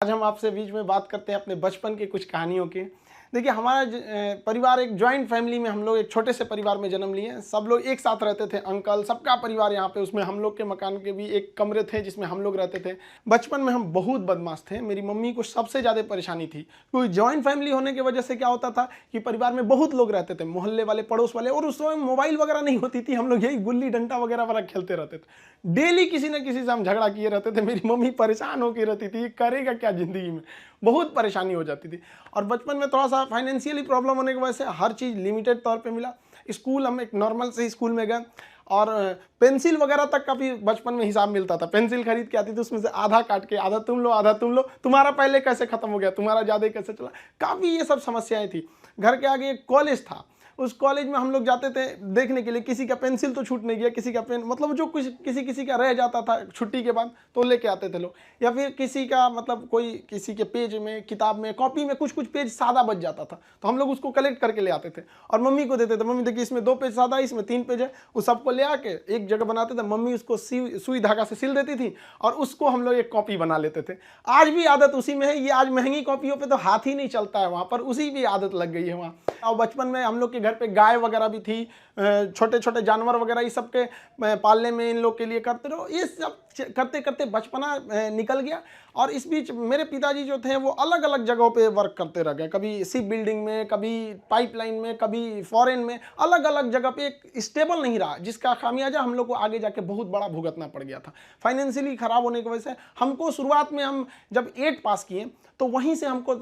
आज हम आपसे बीच में बात करते हैं अपने बचपन के कुछ कहानियों की। देखिए हमारा परिवार एक जॉइंट फैमिली में, हम लोग एक छोटे से परिवार में जन्म लिए। सब लोग एक साथ रहते थे, अंकल सबका परिवार यहाँ पे। उसमें हम लोग के मकान के भी एक कमरे थे जिसमें हम लोग रहते थे। बचपन में हम बहुत बदमाश थे। मेरी मम्मी को सबसे ज़्यादा परेशानी थी, क्योंकि जॉइंट फैमिली होने की वजह से क्या होता था कि परिवार में बहुत लोग रहते थे, मोहल्ले वाले, पड़ोस वाले। और उस समय मोबाइल वगैरह नहीं होती थी, हम लोग यही गुल्ली डंडा वगैरह वाला खेलते रहते थे। डेली किसी न किसी से हम झगड़ा किए रहते थे। मेरी मम्मी परेशान होकर रहती थी, करेगा क्या ज़िंदगी में, बहुत परेशानी हो जाती थी। और बचपन में थोड़ा सा फाइनेंशियली प्रॉब्लम होने की वजह से हर चीज़ लिमिटेड तौर पे मिला। स्कूल हम एक नॉर्मल से स्कूल में गए, और पेंसिल वगैरह तक का भी बचपन में हिसाब मिलता था। पेंसिल खरीद के आती थी, उसमें से आधा काट के आधा तुम लो आधा तुम लो, तुम्हारा पहले कैसे खत्म हो गया, तुम्हारा ज़्यादा कैसे चला। काफ़ी ये सब समस्याएं थी। घर के आगे एक कॉलेज था, उस कॉलेज में हम लोग जाते थे देखने के लिए। किसी का पेंसिल तो छूट नहीं गया, किसी का पेन, मतलब जो कुछ किसी का रह जाता था छुट्टी के बाद तो लेके आते थे लोग। या फिर किसी का मतलब कोई किसी के पेज में, किताब में, कॉपी में कुछ पेज सादा बच जाता था, तो हम लोग उसको कलेक्ट करके ले आते थे और मम्मी को देते थे। मम्मी देखिए इसमें 2 पेज सादा है, इसमें 3 पेज है। उस सबको ले आके एक जगह बनाते थे। मम्मी उसको सुई धागा से सिल देती थी और उसको हम लोग एक कॉपी बना लेते थे। आज भी आदत उसी में है। ये आज महंगी कॉपियों पर तो हाथ ही नहीं चलता है, वहाँ पर उसी भी आदत लग गई है वहाँ। और बचपन में हम लोग के घर पे गाय वगैरह भी थी, छोटे छोटे जानवर वगैरह, ये सब के पालने में इन लोग के लिए करते रहो। ये सब करते करते बचपना निकल गया। और इस बीच मेरे पिताजी जो थे वो अलग अलग जगहों पे वर्क करते रह गए, कभी शिप बिल्डिंग में, कभी पाइपलाइन में, कभी फॉरेन में, अलग अलग जगह पे। एक स्टेबल नहीं रहा, जिसका खामियाजा हम लोग को आगे जाके बहुत बड़ा भुगतना पड़ गया था। फाइनेंशियली खराब होने की वजह से हमको शुरुआत में, हम जब 8 पास किए तो वहीं से हमको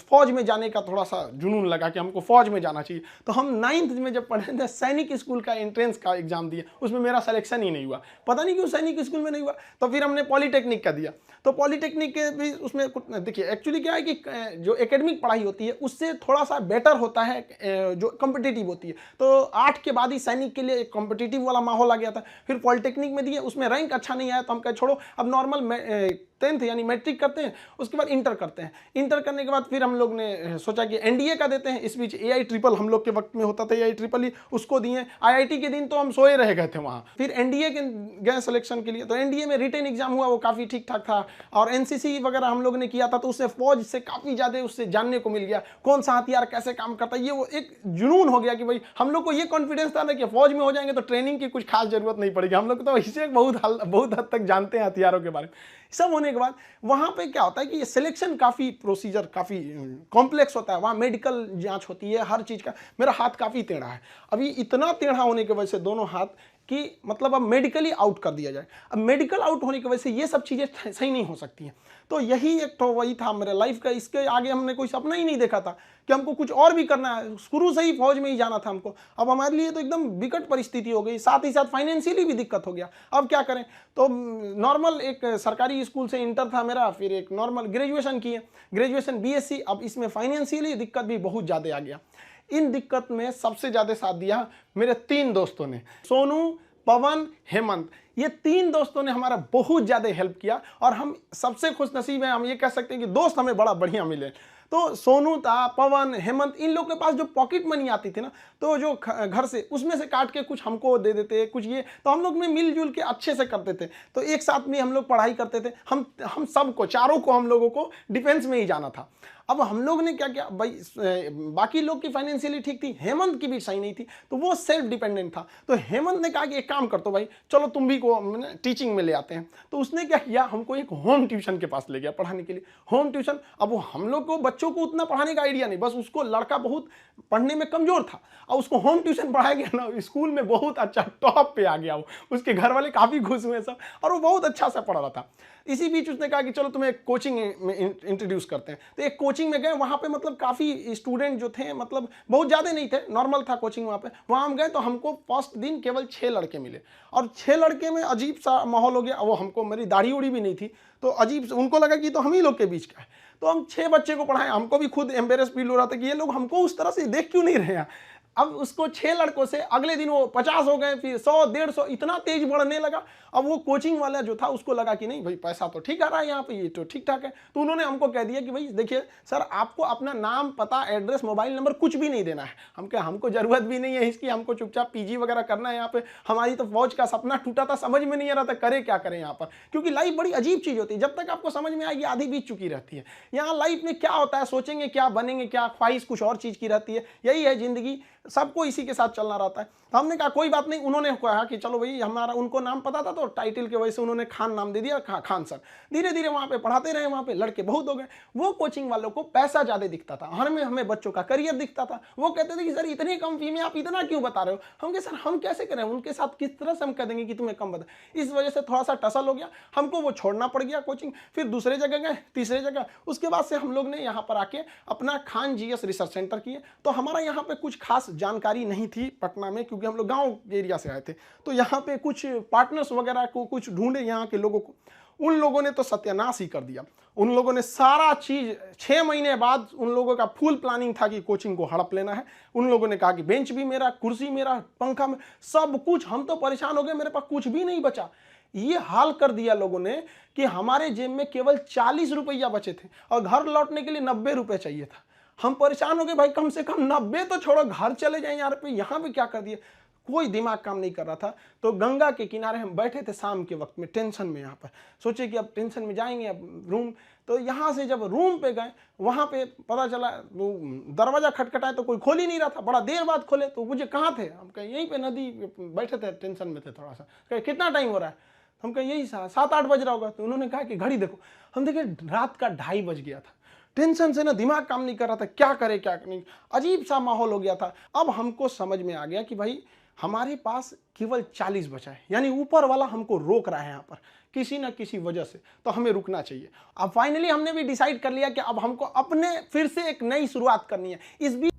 फौज में जाने का थोड़ा सा जुनून लगा कि हमको फौज में जाना चाहिए। तो हम 9th में जब पढ़े थे, सैनिक स्कूल का एंट्रेंस का एग्जाम दिए, उसमें मेरा सिलेक्शन ही नहीं हुआ। पता नहीं क्यों सैनिक स्कूल में नहीं हुआ। तो फिर हमने पॉलीटेक्निक का दिया। तो पॉलीटेक्निक के भी उसमें देखिए एक्चुअली क्या है कि जो एकेडमिक पढ़ाई होती है उससे थोड़ा सा बेटर होता है जो कॉम्पिटिटिव होती है। तो 8 के बाद ही सैनिक के लिए एक कॉम्पिटिटिव वाला माहौल आ गया था। फिर पॉलीटेक्निक में दिए, उसमें रैंक अच्छा नहीं आया तो हम कहे छोड़ो, अब नॉर्मल 10th यानी मैट्रिक करते हैं, उसके बाद इंटर करते हैं। इंटर करने के बाद फिर हम लोग ने सोचा कि एनडीए का देते हैं। इस बीच एआई ट्रिपल हम लोग के वक्त में होता था, एआई ट्रिपल ही, उसको दिए। आईआईटी के दिन तो हम सोए रह गए थे वहाँ। फिर एनडीए के गए सिलेक्शन के लिए, तो एनडीए में रिटेन एग्जाम हुआ, वो काफ़ी ठीक ठाक था। और एनसीसी वगैरह हम लोग ने किया था, तो उससे फौज से काफ़ी ज़्यादा उससे जानने को मिल गया, कौन सा हथियार कैसे काम करता है। ये वो एक जुनून हो गया कि भाई हम लोग को ये कॉन्फिडेंस था ना कि फौज में हो जाएंगे तो ट्रेनिंग की कुछ खास जरूरत नहीं पड़ेगी। हम लोग तो इसे बहुत हद तक जानते हैं हथियारों के बारे में। सब होने के बाद वहाँ पे क्या होता है कि ये सिलेक्शन काफ़ी प्रोसीजर काफ़ी कॉम्प्लेक्स होता है। वहाँ मेडिकल जांच होती है हर चीज़ का। मेरा हाथ काफ़ी टेढ़ा है, अभी इतना टेढ़ा होने की वजह से दोनों हाथ कि मतलब अब मेडिकली आउट कर दिया जाए। अब मेडिकल आउट होने की वजह से ये सब चीज़ें सही नहीं हो सकती हैं। तो यही एक तो वही था मेरे लाइफ का। इसके आगे हमने कोई सपना ही नहीं देखा था कि हमको कुछ और भी करना है। शुरू से ही फौज में ही जाना था हमको। अब हमारे लिए तो एकदम विकट परिस्थिति हो गई, साथ ही साथ फाइनेंशियली भी दिक्कत हो गया। अब क्या करें। तो नॉर्मल एक सरकारी स्कूल से इंटर था मेरा, फिर एक नॉर्मल ग्रेजुएशन किए, ग्रेजुएशन बीएससी। अब इसमें फाइनेंशियली दिक्कत भी बहुत ज़्यादा आ गया। इन दिक्कत में सबसे ज़्यादा साथ दिया मेरे 3 दोस्तों ने, सोनू, पवन, हेमंत। ये 3 दोस्तों ने हमारा बहुत ज़्यादा हेल्प किया। और हम सबसे खुश नसीब हैं, हम ये कह सकते हैं कि दोस्त हमें बड़ा बढ़िया मिले। तो सोनू था, पवन, हेमंत, इन लोग के पास जो पॉकेट मनी आती थी ना, तो जो घर से उसमें से काट के कुछ हमको दे देते, कुछ ये, तो हम लोग में मिलजुल के अच्छे से करते थे। तो एक साथ में हम लोग पढ़ाई करते थे। हम सबको, चारों को, हम लोगों को डिफेंस में ही जाना था। अब हम लोग ने क्या किया भाई, बाकी लोग की फाइनेंशियली ठीक थी, हेमंत की भी सही नहीं थी, तो वो सेल्फ डिपेंडेंट था। तो हेमंत ने कहा कि एक काम कर तो भाई, चलो तुम भी को टीचिंग में ले आते हैं। तो उसने क्या किया, हमको एक होम ट्यूशन के पास ले गया पढ़ाने के लिए। होम ट्यूशन, अब वो हम लोग को बच्चों को उतना पढ़ाने का आइडिया नहीं, बस उसको लड़का बहुत पढ़ने में कमजोर था और उसको होम ट्यूशन पढ़ाया गया ना, स्कूल में बहुत अच्छा टॉप पे आ गया वो। उसके घर वाले काफ़ी खुश हुए सब, और वो बहुत अच्छा से पढ़ रहा था। इसी बीच उसने कहा कि चलो तुम्हें एक कोचिंग में इंट्रोड्यूस करते हैं। तो एक कोचिंग में गए, वहाँ पे मतलब काफ़ी स्टूडेंट जो थे, मतलब बहुत ज़्यादा नहीं थे, नॉर्मल था कोचिंग वहाँ पे। वहाँ हम गए तो हमको फर्स्ट दिन केवल 6 लड़के मिले, और 6 लड़के में अजीब सा माहौल हो गया। वो हमको, मेरी दाढ़ी उड़ी भी नहीं थी, तो अजीब, उनको लगा कि तो हम ही लोग के बीच का है। तो हम 6 बच्चे को पढ़ाए। हमको भी खुद एम्बेरस फील हो रहा था कि ये लोग हमको उस तरह से देख क्यों नहीं रहे हैं। अब उसको 6 लड़कों से अगले दिन वो 50 हो गए, फिर 100, 150, इतना तेज बढ़ने लगा। अब वो कोचिंग वाला जो था उसको लगा कि नहीं भाई पैसा तो ठीक आ रहा है यहाँ पे, ये तो ठीक ठाक है। तो उन्होंने हमको कह दिया कि भाई देखिए सर, आपको अपना नाम, पता, एड्रेस, मोबाइल नंबर कुछ भी नहीं देना है। हम कहे हमको जरूरत भी नहीं है इसकी, हमको चुपचाप पीजी वगैरह करना है यहाँ पे। हमारी तो फौज का सपना टूटा था, समझ में नहीं आ रहा था करे क्या करें यहाँ पर, क्योंकि लाइफ बड़ी अजीब चीज होती है। जब तक आपको समझ में आएगी आधी बीत चुकी रहती है। यहाँ लाइफ में क्या होता है, सोचेंगे क्या, बनेंगे क्या, ख्वाहिश कुछ और चीज की रहती है। यही है जिंदगी, सबको इसी के साथ चलना रहता है। तो हमने कहा कोई बात नहीं। उन्होंने कहा कि चलो भाई, हमारा उनको नाम पता था तो टाइटल के वजह से उन्होंने खान नाम दे दिया, खान सर। धीरे धीरे वहाँ पे पढ़ाते रहे, वहाँ पे लड़के बहुत हो गए। वो कोचिंग वालों को पैसा ज़्यादा दिखता था, हमें बच्चों का करियर दिखता था। वो कहते थे कि सर इतनी कम फी में आप इतना क्यों बता रहे हो। हम कहे सर हम कैसे करें, उनके साथ किस तरह से हम कह देंगे कि तुम्हें कम बता। इस वजह से थोड़ा सा टसल हो गया, हमको वो छोड़ना पड़ गया कोचिंग। फिर दूसरे जगह गए, तीसरे जगह। उसके बाद से हम लोग ने यहाँ पर आके अपना खान जीएस रिसर्च सेंटर किए। तो हमारा यहाँ पे कुछ खास जानकारी नहीं थी पटना में, क्योंकि हम लोग गांव एरिया से आए थे। तो यहाँ पे कुछ पार्टनर्स वगैरह को कुछ ढूंढे यहाँ के लोगों को, उन लोगों ने तो सत्यानाश ही कर दिया। उन लोगों ने सारा चीज 6 महीने बाद उन लोगों का फुल प्लानिंग था कि कोचिंग को हड़प लेना है। उन लोगों ने कहा कि बेंच भी मेरा, कुर्सी मेरा, पंखा में, सब कुछ। हम तो परेशान हो गए, मेरे पास कुछ भी नहीं बचा। ये हाल कर दिया लोगों ने कि हमारे जेब में केवल 40 रुपया बचे थे और घर लौटने के लिए 90 रुपये चाहिए था। हम परेशान हो गए, भाई कम से कम 90 तो छोड़ो, घर चले जाए यार, पे यहाँ पे क्या कर दिया। कोई दिमाग काम नहीं कर रहा था। तो गंगा के किनारे हम बैठे थे शाम के वक्त में, टेंशन में। यहाँ पर सोचे कि अब टेंशन में जाएंगे, अब रूम। तो यहाँ से जब रूम पे गए, वहाँ पे पता चला वो दरवाजा खटखटाए तो कोई खोल ही नहीं रहा था। बड़ा देर बाद खोले तो मुझे कहाँ थे, हम कहे यहीं पे नदी बैठे थे, टेंशन में थे थोड़ा सा। कहे कितना टाइम हो रहा है, हम कहे यही 7-8 बज रहा होगा। तो उन्होंने कहा कि घड़ी देखो। हम देखे रात का 2:30 बज गया था। टेंशन से ना दिमाग काम नहीं कर रहा था, क्या करे क्या नहीं, अजीब सा माहौल हो गया था। अब हमको समझ में आ गया कि भाई हमारे पास केवल 40 बचा है, यानी ऊपर वाला हमको रोक रहा है यहाँ पर किसी ना किसी वजह से, तो हमें रुकना चाहिए। अब फाइनली हमने भी डिसाइड कर लिया कि अब हमको अपने फिर से एक नई शुरुआत करनी है। इस बीच